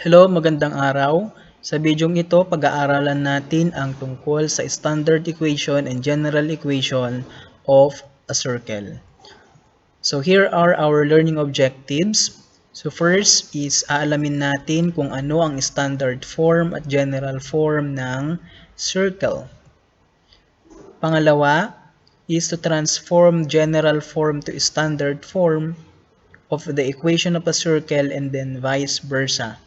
Hello, magandang araw. Sa bidyong ito, pag-aaralan natin ang tungkol sa standard equation and general equation of a circle. So here are our learning objectives. So first is aalamin natin kung ano ang standard form at general form ng circle. Pangalawa is to transform general form to standard form of the equation of a circle and then vice versa.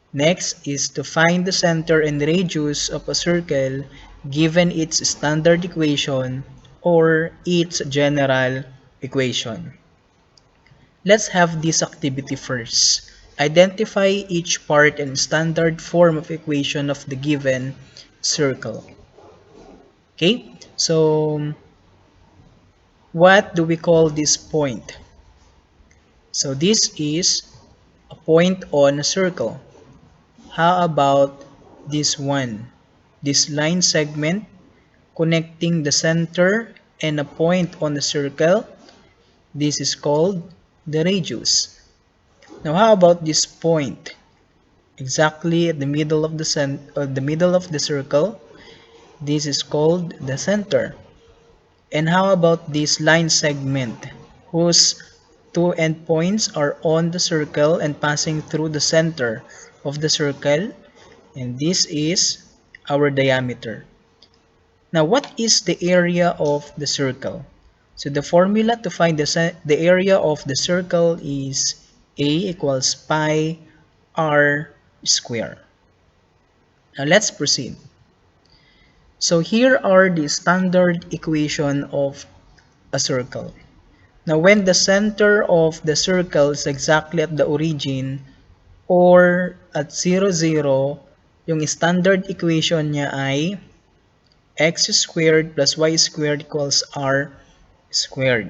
Next is to find the center and radius of a circle given its standard equation or its general equation. Let's have this activity first. Identify each part and standard form of equation of the given circle. Okay, so what do we call this point? So this is a point on a circle. How about this one? This line segment connecting the center and a point on the circle. This is called the radius. Now how about this point? Exactly at the middle of the circle. This is called the center. And how about this line segment whose two endpoints are on the circle and passing through the center of the circle? And this is our diameter. Now, what is the area of the circle? So the formula to find the area of the circle is A equals pi r square. Now, let's proceed. So here are the standard equation of a circle. Now, when the center of the circle is exactly at the origin or at 0, 0, yung standard equation niya ay x squared plus y squared equals r squared.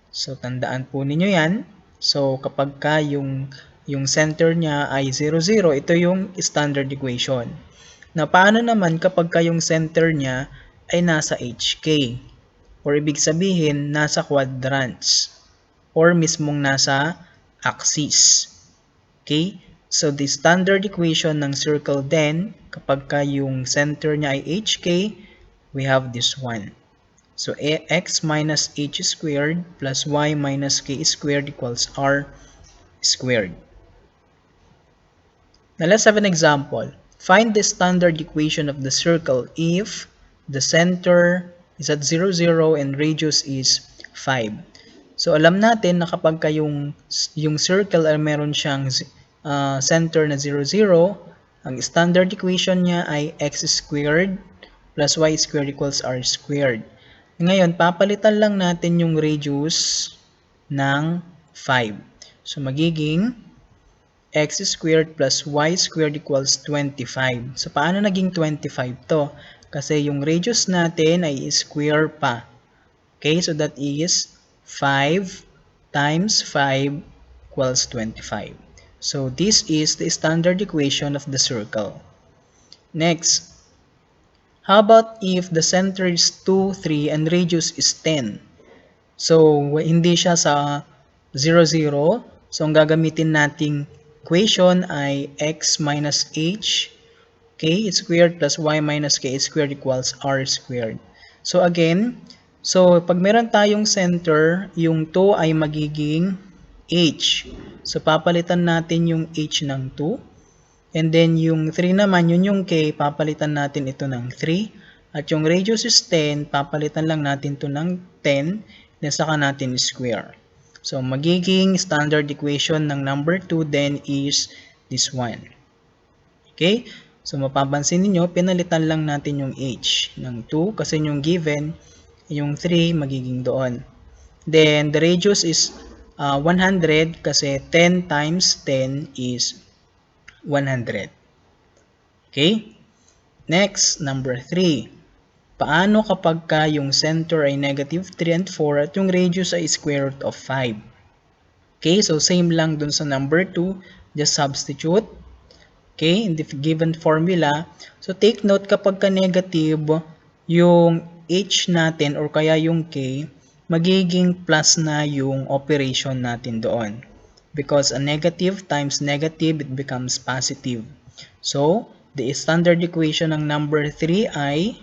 So, tandaan po ninyo yan. So, kapag ka yung center niya ay 0, 0, ito yung standard equation. Na paano naman kapag ka yung center niya ay nasa HK? Or ibig sabihin, nasa quadrants. Or mismong nasa axis. Okay? So, the standard equation ng circle then, kapag ka yung center niya ay HK, we have this one. So, x minus h squared plus y minus k squared equals r squared. Now, let's have an example. Find the standard equation of the circle if the center is at 0, 0 and radius is 5. So, alam natin na kapag yung circle ay meron siyang center na 0, 0, ang standard equation niya ay x squared plus y squared equals r squared. Ngayon, papalitan lang natin yung radius ng 5. So, magiging x squared plus y squared equals 25. So, paano naging 25 to? Kasi yung radius natin ay square pa. Okay, so that is 5 times 5 equals 25. So, this is the standard equation of the circle. Next, how about if the center is 2, 3, and radius is 10? So, hindi siya sa 0, 0. So, ang gagamitin nating equation ay x minus h k squared plus y minus k squared equals r squared. So, again, pag meron tayong center, yung 2 ay magiging h. So, papalitan natin yung h ng 2. And then, yung 3 naman, yun yung k, papalitan natin ito ng 3. At yung radius is 10, papalitan lang natin ito ng 10. Then, saka natin square. So, magiging standard equation ng number 2 then is this one. Okay? So, mapapansin niyo pinalitan lang natin yung h ng 2 kasi yung given, yung 3 magiging doon. Then, the radius is 100 kasi 10 times 10 is 100. Okay? Next, number 3. Paano kapag ka yung center ay negative 3 and 4 at yung radius ay square root of 5? Okay, so same lang dun sa number 2. Just substitute. Okay, in the given formula. So take note kapag ka negative, yung h natin or kaya yung k, magiging plus na yung operation natin doon. Because a negative times negative, it becomes positive. So, the standard equation ng number 3 ay,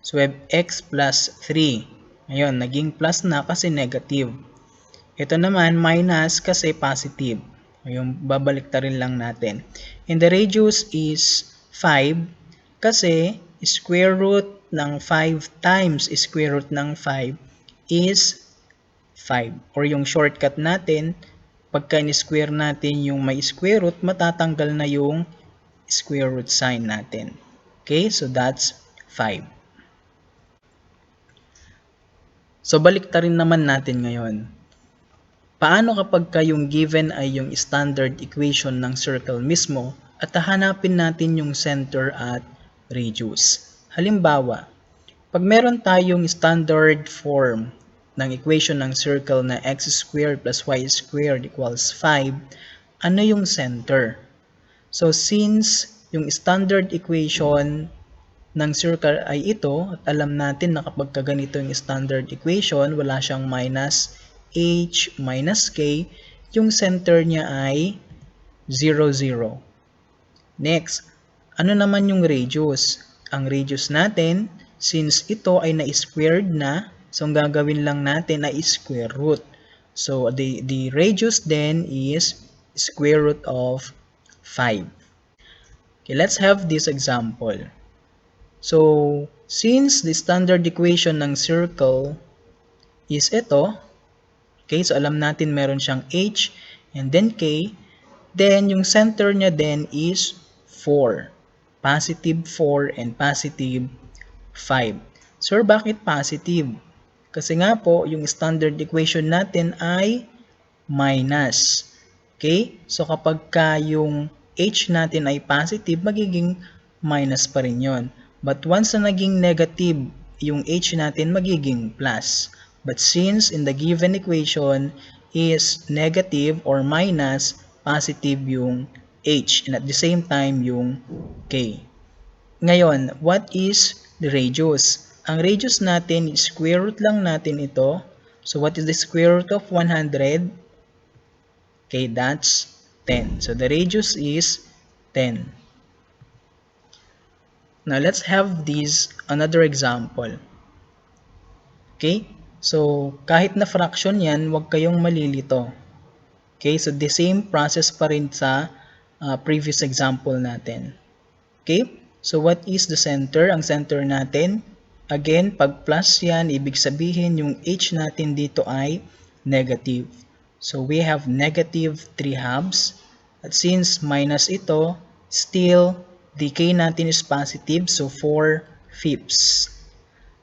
so we have x plus 3. Ngayon, naging plus na kasi negative. Ito naman, minus kasi positive. Yung babalik rin lang natin. And the radius is 5 kasi square root ng 5 times square root ng 5 is 5. Or yung shortcut natin, pagka ni-square natin yung may square root, matatanggal na yung square root sign natin. Okay, so that's 5. So balik rin naman natin ngayon. Paano kapag yung given ay yung standard equation ng circle mismo at hahanapin natin yung center at radius? Halimbawa, pag meron tayong standard form ng equation ng circle na x squared plus y squared equals 5, ano yung center? So since yung standard equation ng circle ay ito, at alam natin na kapag ganito yung standard equation, wala siyang minus h minus k, yung center niya ay 0, 0. Next, ano naman yung radius? Ang radius natin, since ito ay na-squared na, so ang gagawin lang natin ay square root. So, the radius then is square root of 5. Okay, let's have this example. So, since the standard equation ng circle is ito, okay, so alam natin meron siyang h and then k, then yung center niya then is 4. Positive 4 and positive 5. Sir, bakit positive? Kasi nga po, yung standard equation natin ay minus. Okay? So kapag yung h natin ay positive, magiging minus pa rin yun. But once na naging negative, yung h natin magiging plus. But since in the given equation is negative or minus, positive yung h and at the same time yung k. Ngayon, what is the radius? Ang radius natin, square root lang natin ito. So what is the square root of 100? Okay, that's 10. So the radius is 10. Now let's have this another example. Okay? So kahit na fraction yan, huwag kayong malilito. Okay? So the same process pa rin sa previous example natin. Okay? So what is the center? Ang center natin, again, pag plus yan, ibig sabihin yung h natin dito ay negative. So we have negative 3 halves. At since minus ito, still the k natin is positive, so 4 fifths.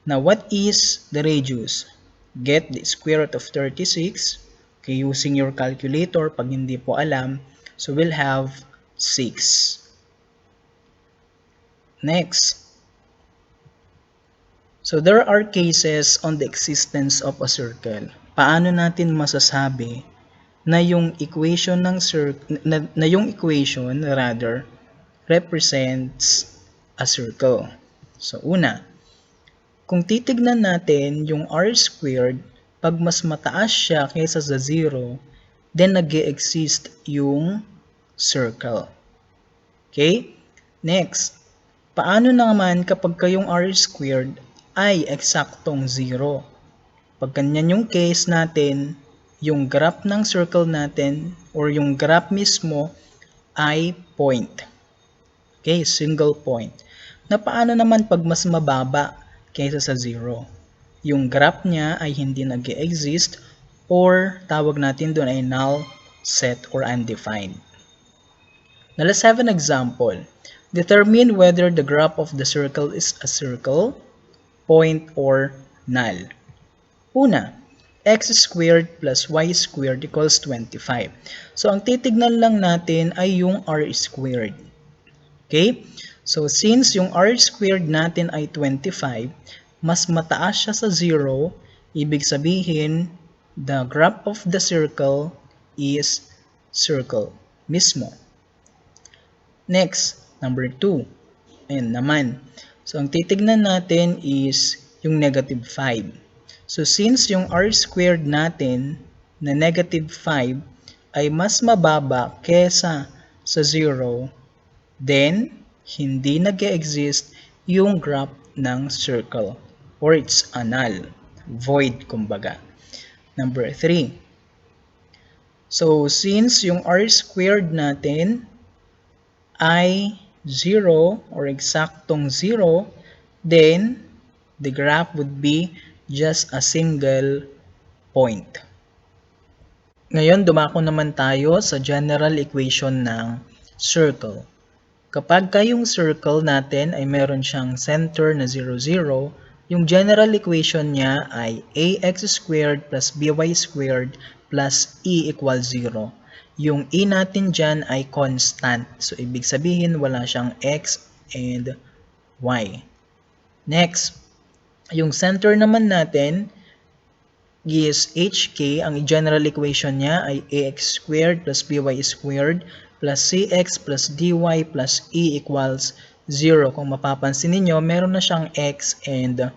Now what is the radius? Get the square root of 36. Okay, using your calculator, pag hindi po alam, so we'll have 6. Next. So there are cases on the existence of a circle. Paano natin masasabi na yung equation ng na yung equation rather represents a circle? So una, kung titignan natin yung r squared, pag mas mataas siya kaysa sa 0, then nag-e-exist yung circle. Okay? Next, paano naman kapag yung r squared ay eksaktong 0? Pag ganyan yung case natin, yung graph ng circle natin or yung graph mismo ay point. Okay, single point. Na paano naman pag mas mababa kaysa sa 0? Yung graph niya ay hindi nag-exist or tawag natin doon ay null set or undefined. Now let's have an example. Determine whether the graph of the circle is a circle, point, or null. Una, x squared plus y squared equals 25. So, ang titignan lang natin ay yung r squared. Okay? So, since yung r squared natin ay 25, mas mataas siya sa 0, ibig sabihin, the graph of the circle is circle mismo. Next, number 2. Ayan naman. So, ang titignan natin is yung negative 5. So, since yung r squared natin na negative 5 ay mas mababa kesa sa 0, then hindi nag-exist yung graph ng circle or it's a null, void kumbaga. Number 3. So, since yung r squared natin ay 0 or eksaktong 0, then the graph would be just a single point. Ngayon, dumako naman tayo sa general equation ng circle. Kapag yung circle natin ay meron siyang center na 0, 0, yung general equation niya ay ax squared plus by squared plus e equals 0. Yung e natin dyan ay constant. So, ibig sabihin wala siyang x and y. Next, yung center naman natin is hk. Ang general equation niya ay ax squared plus by squared plus cx plus dy plus e equals 0. Kung mapapansin ninyo, meron na siyang x and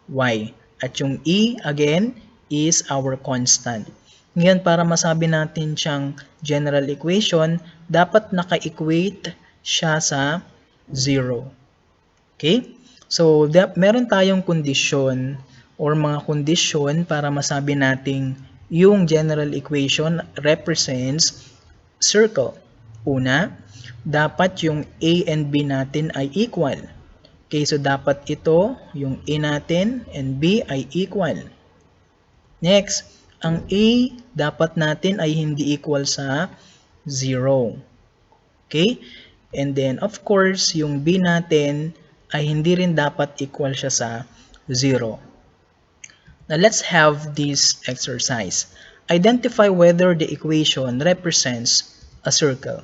y. At yung e, again, is our constant. Ngayon, para masabi natin siyang general equation, dapat naka-equate siya sa 0. Okay? So, meron tayong kondisyon or mga kondisyon para masabi nating yung general equation represents circle. Una, dapat yung A and B natin ay equal. Okay, so dapat ito, yung A natin and B ay equal. Next, ang A dapat natin ay hindi equal sa 0. Okay? And then, of course, yung B natin ay hindi rin dapat equal siya sa 0. Now, let's have this exercise. Identify whether the equation represents a circle.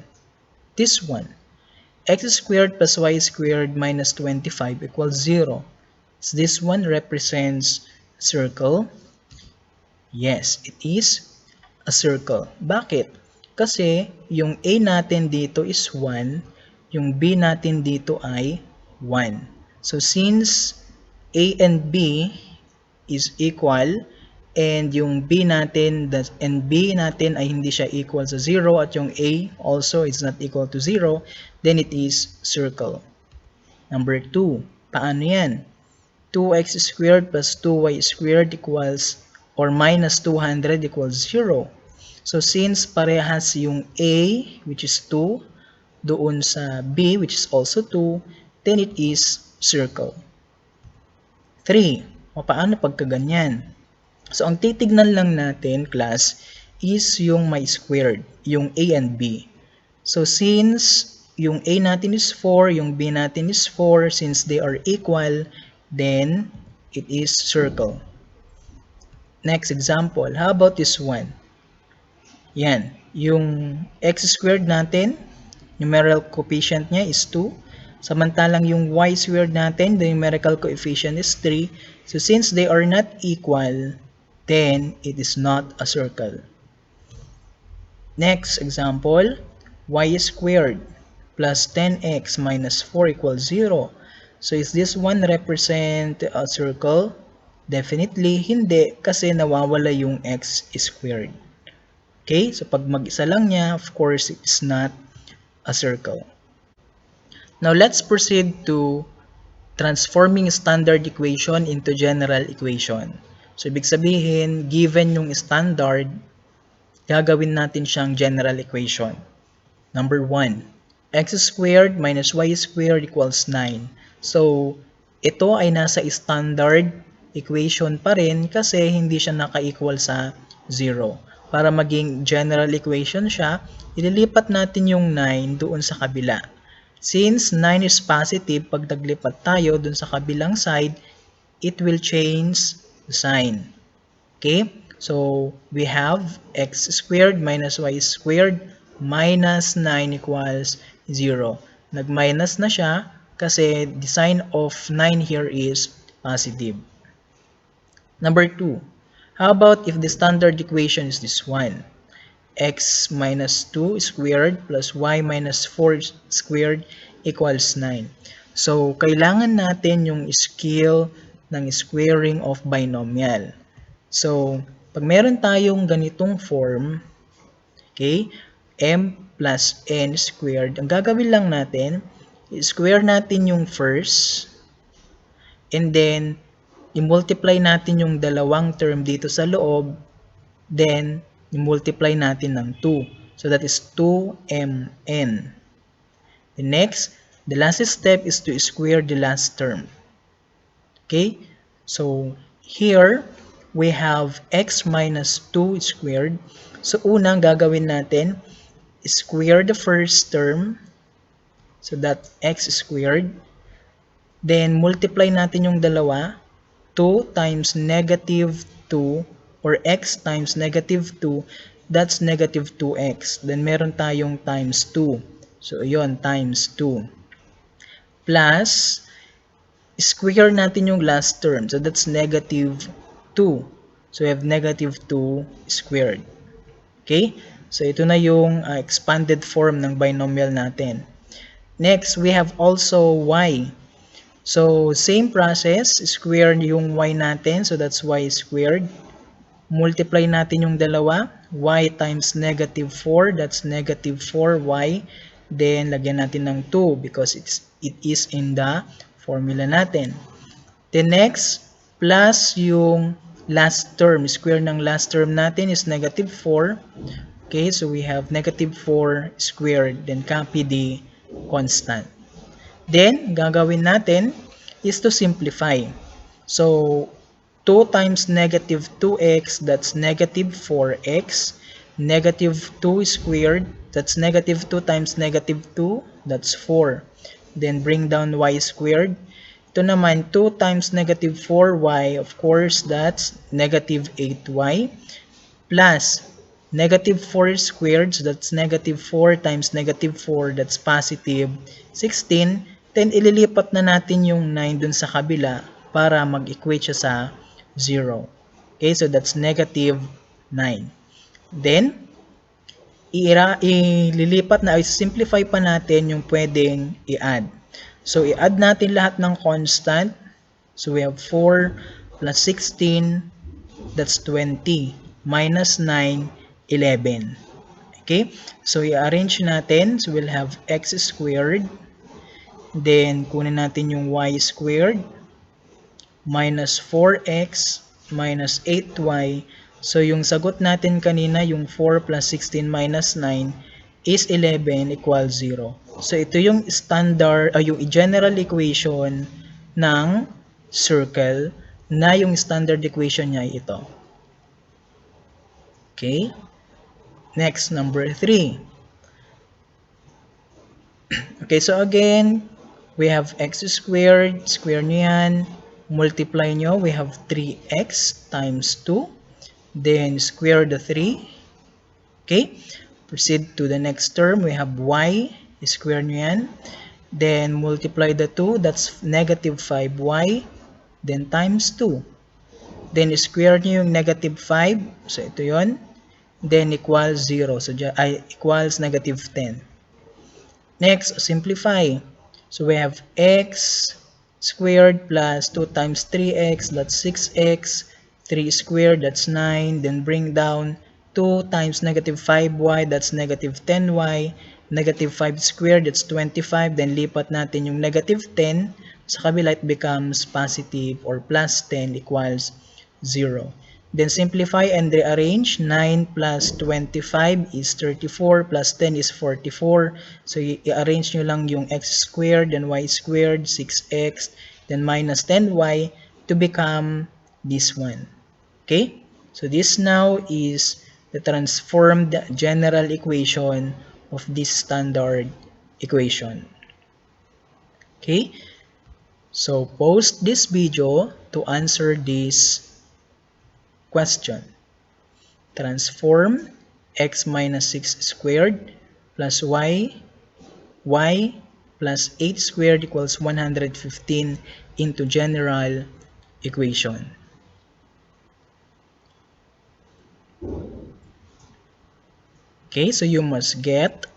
This one, x squared plus y squared minus 25 equals 0. So this one represents a circle. Yes, it is a circle. Bakit? Kasi yung a natin dito is 1, yung b natin dito ay 1. So since a and b is equal, and yung b natin ay hindi siya equal sa 0 at yung a also is not equal to 0, then it is circle. Number 2, paano yan? 2x squared plus 2y squared equals or minus 200 equals 0. So since parehas yung a, which is 2, doon sa b, which is also 2, then it is circle. 3, paano pagkaganyan? So, ang titignan lang natin, class, is yung may squared, yung A and B. So, since yung A natin is 4, yung B natin is 4, since they are equal, then it is circle. Next example, how about this one? Yan, yung x squared natin, numerical coefficient niya is 2. Samantalang yung y squared natin, the numerical coefficient is 3. So, since they are not equal, then it is not a circle. Next example, y squared plus 10x minus 4 equals 0. So is this one represent a circle? Definitely hindi, kasi nawawala yung x squared. Okay, so pag mag-isa lang niya, of course, it's not a circle. Now let's proceed to transforming standard equation into general equation. So, ibig sabihin, given yung standard, gagawin natin siyang general equation. Number 1, x squared minus y squared equals 9. So, ito ay nasa standard equation pa rin kasi hindi siya naka-equal sa 0. Para maging general equation siya, ililipat natin yung 9 doon sa kabila. Since 9 is positive, pag naglipat tayo doon sa kabilang side, it will change the sign. Okay? So, we have x squared minus y squared minus 9 equals 0. Nag-minus na siya kasi the sign of 9 here is positive. Number 2, how about if the standard equation is this one? X minus 2 squared plus y minus 4 squared equals 9. So, kailangan natin yung skill ng squaring of binomial. So, pag meron tayong ganitong form, Okay? M plus n squared. Ang gagawin lang natin, i-square natin yung first, and then, i-multiply natin yung dalawang term dito sa loob, then, i-multiply natin ng 2. So, that is 2mn. The next, the last step is to square the last term. Okay? So, here, we have x minus 2 squared. So, unang gagawin natin, square the first term. So, that x squared. Then, multiply natin yung dalawa. 2 times negative 2 or x times negative 2, that's negative 2x. Then, meron tayong times 2. So, yun, times 2. Plus, square natin yung last term. So, that's negative 2. So, we have negative 2 squared. Okay? So, ito na yung expanded form ng binomial natin. Next, we have also y. So, same process. Square yung y natin. So, that's y squared. Multiply natin yung dalawa. Y times negative 4. That's negative 4y. Then, lagyan natin ng 2 because it is in the formula natin. The next, plus yung last term. Square ng last term natin is negative 4. Okay, so we have negative 4 squared. Then, copy the constant. Then, gagawin natin is to simplify. So, 2 times negative 2x, that's negative 4x. Negative 2 squared, that's negative 2 times negative 2, that's 4. Then, bring down y squared. Ito naman, 2 times negative 4y, of course, that's negative 8y. Plus, negative 4 squared, so that's negative 4 times negative 4, that's positive 16. Then, ililipat na natin yung 9 dun sa kabila para mag-equate siya sa 0. Okay, so that's negative 9. Then, ililipat na, simplify pa natin yung pwedeng i-add. So, i-add natin lahat ng constant. So, we have 4 plus 16, that's 20. Minus 9, 11. Okay? So, i-arrange natin. So, we'll have x squared. Then, kunin natin yung y squared. Minus 4x minus 8y. So, yung sagot natin kanina, yung 4 plus 16 minus 9 is 11 equals 0. So, ito yung standard, yung general equation ng circle na yung standard equation niya ito. Okay? Next, number 3. Okay, so again, we have x squared, square nyo yan, multiply nyo, we have 3x times 2, then square the 3, okay, proceed to the next term, we have y, square nyo yan, then multiply the 2, that's negative 5y, then times 2, then square nyo yung negative 5, so ito yon, then equals 0, so equals negative 10. Next, simplify. So we have x squared plus 2 times 3x, that's 6x. 3 squared, that's 9. Then bring down 2 times negative 5y, that's negative 10y. Negative 5 squared, that's 25. Then lipat natin yung negative 10. Sa kabila, it becomes positive or plus 10 equals 0. Then simplify and rearrange. 9 plus 25 is 34 plus 10 is 44. So i-arrange nyo lang yung x squared, then y squared, 6x, then minus 10y to become this one. Okay? So this now is the transformed general equation of this standard equation. Okay? So post this video to answer this question. Transform x minus 6 squared plus y plus 8 squared equals 115 into general equation. Okay, so you must get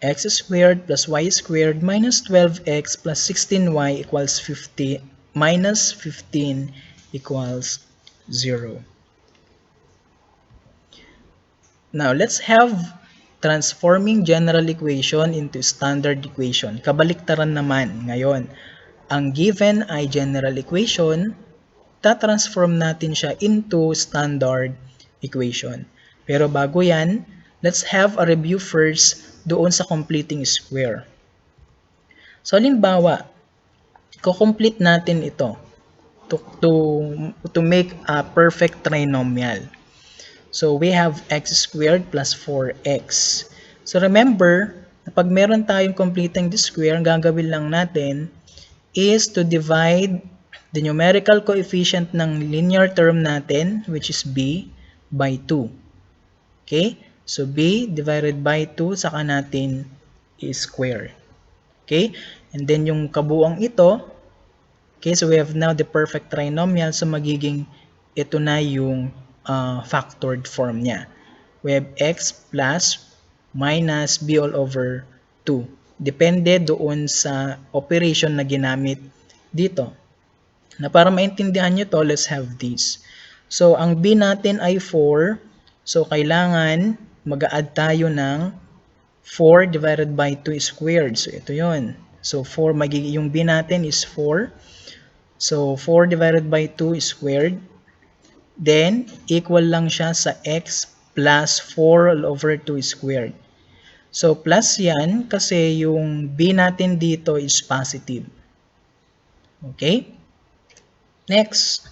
x squared plus y squared minus 12x plus 16y equals 50 minus 15 equals 0. Now, let's have transforming general equation into standard equation. Kabaliktaran naman ngayon. Ang given ay general equation, tatransform natin siya into standard equation. Pero bago yan, let's have a review first doon sa completing square. So, halimbawa, complete natin ito to make a perfect trinomial. So, we have x squared plus 4x. So, remember, pag meron tayong completing the square, ang gagawin lang natin is to divide the numerical coefficient ng linear term natin, which is b, by 2. Okay? So, b divided by 2, saka natin i-square. Okay? And then, yung kabuang ito, okay, so we have now the perfect trinomial, so magiging ito na yung factored form niya. We have x plus minus b all over 2. Depende doon sa operation na ginamit dito. Na para maintindihan nyo to, let's have this. So, ang b natin ay 4. So, kailangan mag-a-add tayo ng 4 divided by 2 squared. So, ito yon. So, 4, magiging yung b natin is 4. So, 4 divided by 2 squared. Then, equal lang siya sa x plus 4 all over 2 squared. So, plus yan kasi yung b natin dito is positive. Okay? Next,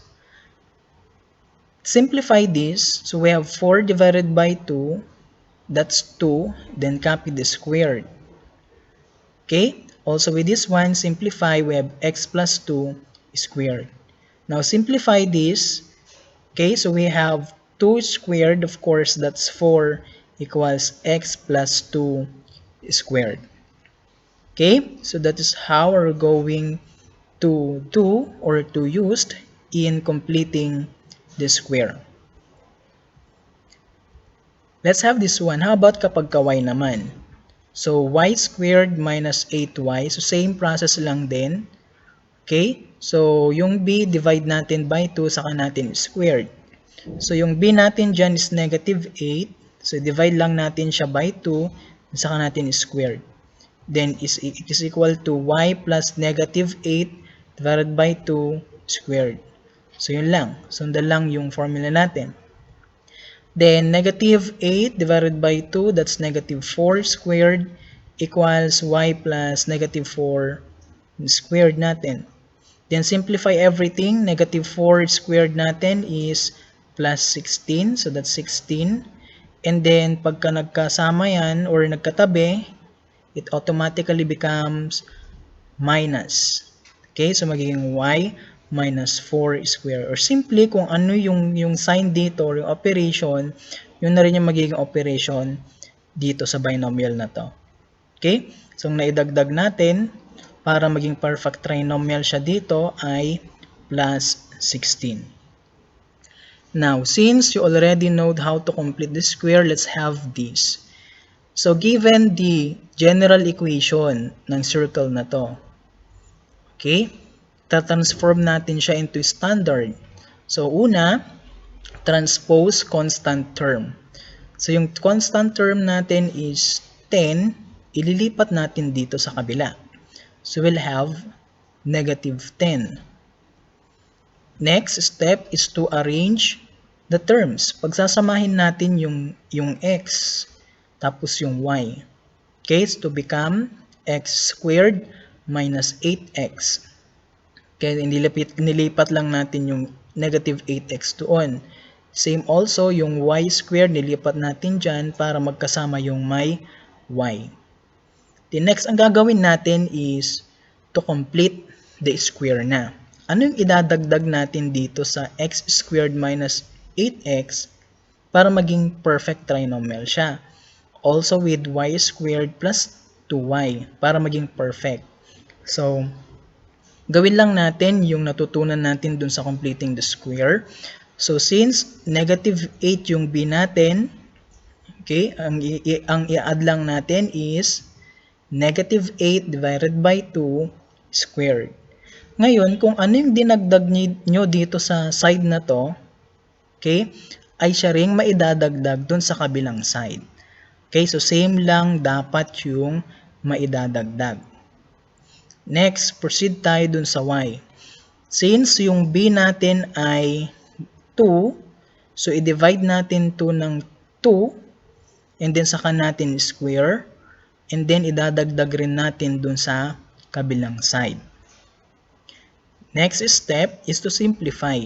simplify this. So, we have 4 divided by 2. That's 2. Then, copy the squared. Okay? Also, with this one, simplify. We have x plus 2 squared. Now, simplify this. Okay, so we have 2 squared, of course, that's 4 equals x plus 2 squared. Okay, so that is how we're going to do or to use in completing the square. Let's have this one. How about kapag y naman? So, y squared minus 8y. So, same process lang din. Okay, so yung b, divide natin by 2, saka natin squared. So, yung b natin dyan is negative 8. So, divide lang natin siya by 2. Saka natin squared. Then, it is equal to y plus negative 8 divided by 2 squared. So, yun lang. Sundan lang yung formula natin. Then, negative 8 divided by 2, that's negative 4 squared equals y plus negative 4 squared natin. Then, simplify everything. Negative 4 squared natin is plus 16. So, that's 16. And then, pagka nagkasama yan or nagkatabi, it automatically becomes minus. Okay? So, magiging y minus 4 squared. Or simply, kung ano yung sign dito or yung operation, yun na rin yung magiging operation dito sa binomial na to. Okay? So, naidagdag natin para maging perfect trinomial siya dito ay plus 16. Now, since you already know how to complete the square, let's have this. So, given the general equation ng circle na to, okay, tatransform natin siya into standard. So, una, transpose constant term. So, yung constant term natin is 10, ililipat natin dito sa kabila. So, we'll have negative 10. Next step is to arrange the terms. Pagsasamahin natin yung x, tapos yung y. Okay, so to become x squared minus 8x. Okay, nilipat lang natin yung negative 8x doon. Same also, yung y squared, nilipat natin dyan para magkasama yung may y. The next, ang gagawin natin is to complete the square na. Ano yung idadagdag natin dito sa x squared minus 8x para maging perfect trinomial siya? Also with y squared plus 2y para maging perfect. So, gawin lang natin yung natutunan natin dun sa completing the square. So, since negative 8 yung b natin, okay, ang i-add lang natin is negative 8 divided by 2 squared. Ngayon, kung ano yung dinagdag nyo dito sa side na to, okay, ay siya ring maidadagdag dun sa kabilang side. Okay, so same lang dapat yung maidadagdag. Next, proceed tayo dun sa y. Since yung b natin ay 2, so i-divide natin 2 ng 2, and then saka natin square, and then idadagdag rin natin dun sa kabilang side. Next step is to simplify.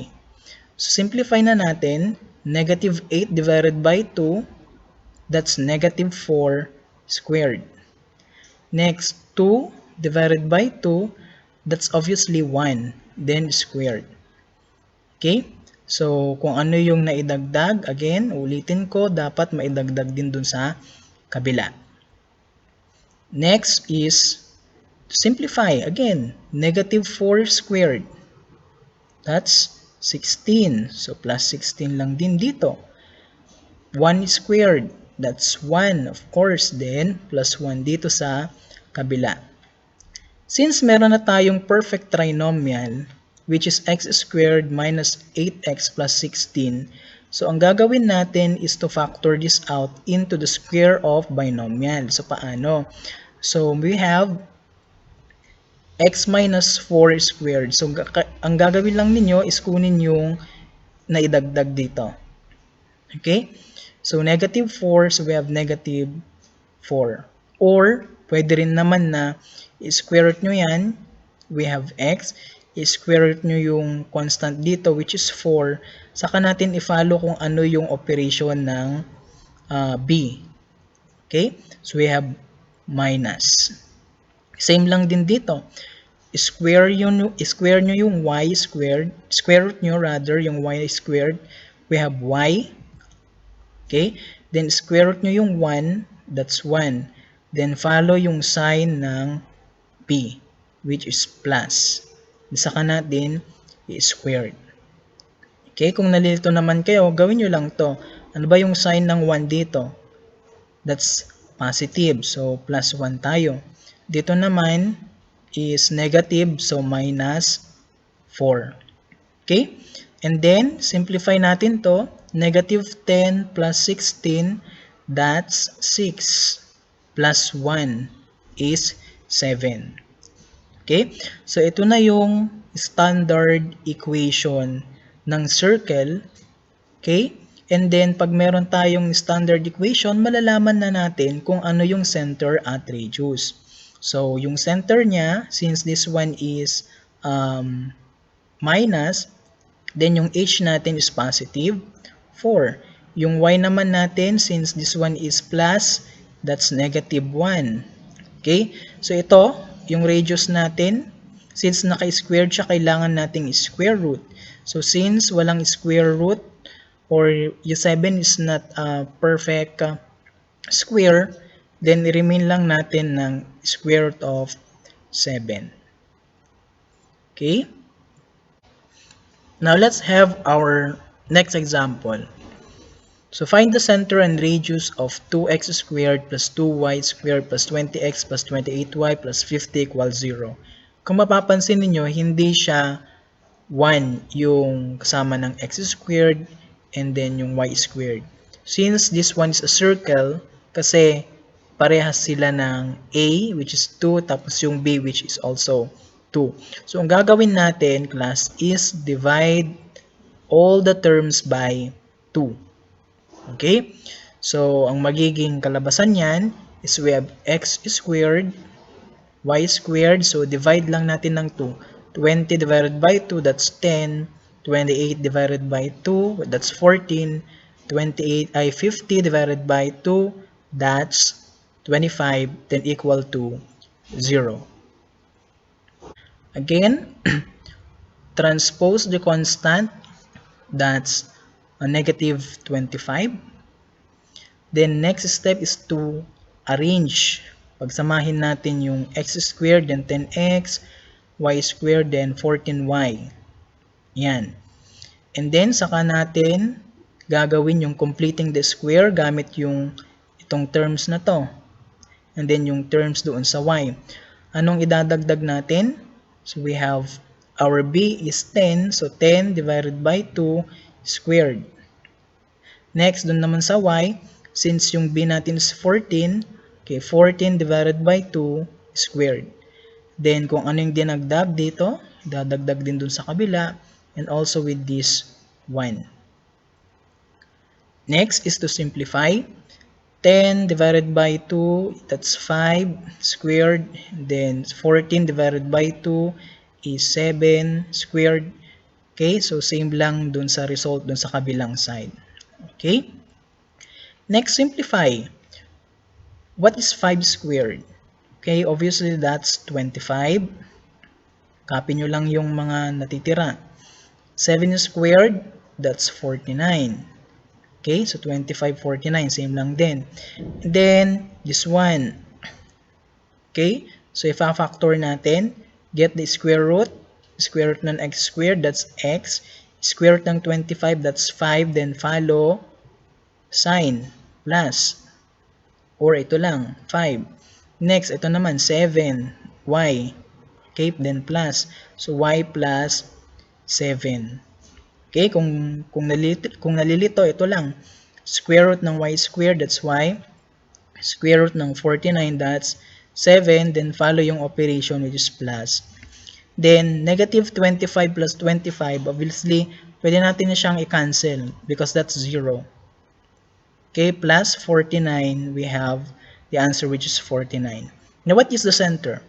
So simplify na natin, negative 8 divided by 2, that's negative 4 squared. Next, 2 divided by 2, that's obviously 1, then squared. Okay? So, kung ano yung naidagdag, again, ulitin ko, dapat maidagdag din dun sa kabila. Next is simplify. Again, negative 4 squared. That's 16. So, plus 16 lang din dito. 1 squared. That's 1, of course. Then, plus 1 dito sa kabila. Since meron na tayong perfect trinomial, which is x squared minus 8x plus 16, so ang gagawin natin is to factor this out into the square of binomial. So, paano? So, we have x minus 4 squared. So, ang gagawin lang ninyo is kunin yung naidagdag dito. Okay? So, negative 4, so we have negative 4. Or, pwede rin naman na i-square root nyo yan, we have x, i-square root nyo yung constant dito, which is 4, saka natin i-follow kung ano yung operation ng b. Okay? So, we have minus. Same lang din dito. Square nyo yung y squared, square root nyo rather yung y squared, we have y. Okay? Then, square root nyo yung 1, that's 1. Then, follow yung sign ng b, which is plus. Saka natin i-squared. Okay? Kung nalilito naman kayo, gawin nyo lang to. Ano ba yung sign ng 1 dito? That's positive. So, plus 1 tayo. Dito naman is negative. So, minus 4. Okay? And then, simplify natin to. Negative 10 plus 16, that's 6. Plus 1 is 7. Okay? So, ito na yung standard equation ng circle. Okay? And then, pag meron tayong standard equation, malalaman na natin kung ano yung center at radius. So, yung center niya, since this one is minus, then yung h natin is positive, 4. Yung y naman natin, since this one is plus, that's negative 1. Okay? So, ito, yung radius natin, since naka-squared siya, kailangan nating square root. So, since walang square root, or yung 7 is not a perfect square, then i-remain lang natin ng square root of 7. Okay? Now, let's have our next example. So, find the center and radius of 2x squared plus 2y squared plus 20x plus 28y plus 50 equals 0. Kung mapapansin niyo, hindi siya 1 yung kasama ng x squared and then yung y squared. Since this one is a circle, kasi parehas sila ng a, which is 2, tapos yung b, which is also 2. So, ang gagawin natin, class, is divide all the terms by 2. Okay? So, ang magiging kalabasan yan is we have x squared, y squared. So, divide lang natin ng 2. 20 divided by 2, that's 10. 28 divided by 2, that's 14. 28 ay 50 divided by 2, that's 25, then equal to 0. Again, transpose the constant, that's a negative 25. Then, next step is to arrange. Pagsamahin natin yung x squared, then 10x, y squared, then 14y. Yan. And then, saka natin gagawin yung completing the square gamit yung itong terms na to. And then, yung terms doon sa y. Anong idadagdag natin? So, we have our b is 10. So, 10 divided by 2 squared. Next, dun naman sa y, since yung b natin is 14, okay, 14 divided by 2 squared. Then, kung ano yung dinagdag dito, dadagdag din dun sa kabila, and also with this 1. Next is to simplify. 10 divided by 2, that's 5 squared. Then 14 divided by 2 is 7 squared. Okay, so same lang dun sa result dun sa kabilang side. Okay? Next, simplify. What is 5 squared? Okay, obviously that's 25. Copy nyo lang yung mga natitira. 7 squared, that's 49. Okay, so 25, 49, same lang din. And then, this one. Okay, so i-factor natin, get the square root ng x squared, that's x. Square root ng 25, that's 5, then follow sign, plus. Or ito lang, 5. Next, ito naman, 7, y. Okay, then plus. So, y plus 7. Okay, kung nalilito, ito lang. Square root ng y squared, that's y. Square root ng 49, that's 7. Then follow yung operation which is plus. Then, negative 25 plus 25, obviously, pwede natin na siyang i-cancel because that's 0. Okay, plus 49, we have the answer which is 49. Now, what is the center?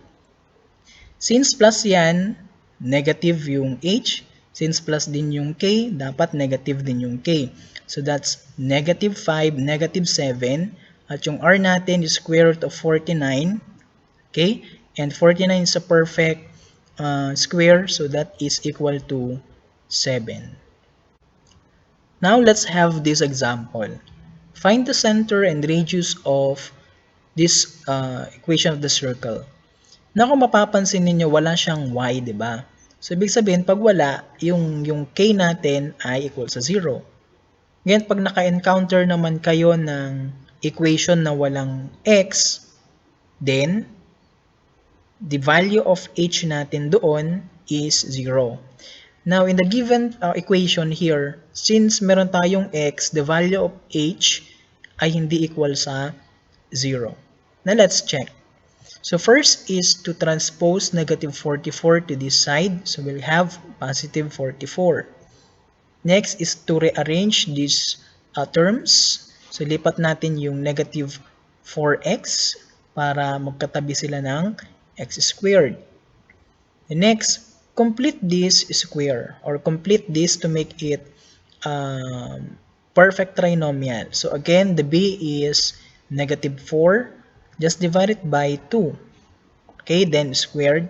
Since plus yan, negative yung h. Since plus din yung k, dapat negative din yung k. So that's negative 5, negative 7. At yung r natin is square root of 49. Okay? And 49 is a perfect square, so that is equal to 7. Now let's have this example. Find the center and radius of this equation of the circle. Na kung mapapansin ninyo, wala siyang y, di ba? So, ibig sabihin, pag wala, yung k natin ay equal sa 0. Ngayon, pag naka-encounter naman kayo ng equation na walang x, then, the value of h natin doon is 0. Now, in the given equation here, since meron tayong x, the value of h ay hindi equal sa 0. Now, let's check. So first is to transpose negative 44 to this side. So we'll have positive 44. Next is to rearrange these terms. So lipat natin yung negative 4x para magkatabi sila ng x squared. And next, complete this square or complete this to make it perfect trinomial. So again, the b is negative 4. Just divide it by 2. Okay, then squared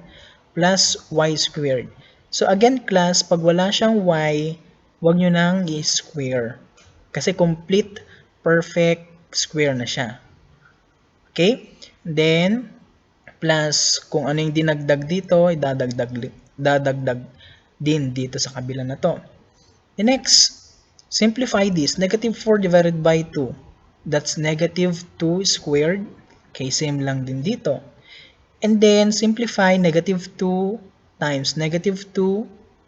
plus y squared. So again, class, pag wala siyang y, huwag nyo nang i-square. Kasi complete, perfect square na siya. Okay? Then, plus kung ano yung dinagdag dito, dadagdag din dito sa kabila na to. The next, simplify this. Negative 4 divided by 2. That's negative 2 squared. Okay, same lang din dito. And then, simplify negative 2 times negative 2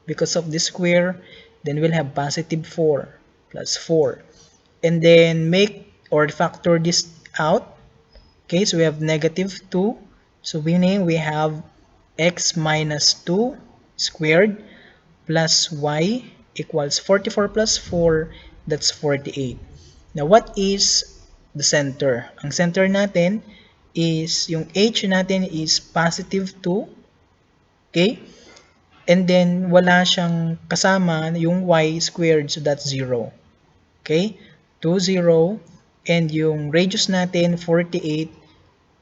because of this square. Then, we'll have positive 4 plus 4. And then, make or factor this out. Okay, so we have negative 2. So, meaning we have x minus 2 squared plus y equals 44 plus 4. That's 48. Now, what is the center? Ang center natin is, yung h natin is positive 2. Okay? And then, wala siyang kasama yung y squared, so that's 0. Okay? 2, 0. And yung radius natin, 48.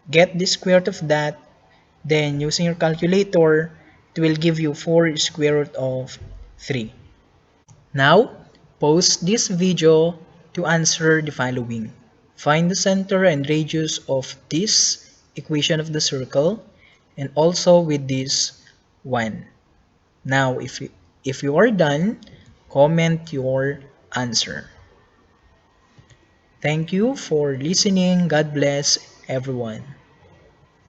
Get the square root of that. Then, using your calculator, it will give you 4 square root of 3. Now, pause this video to answer the following. Find the center and radius of this equation of the circle and also with this one. Now, if you are done, comment your answer. Thank you for listening. God bless everyone.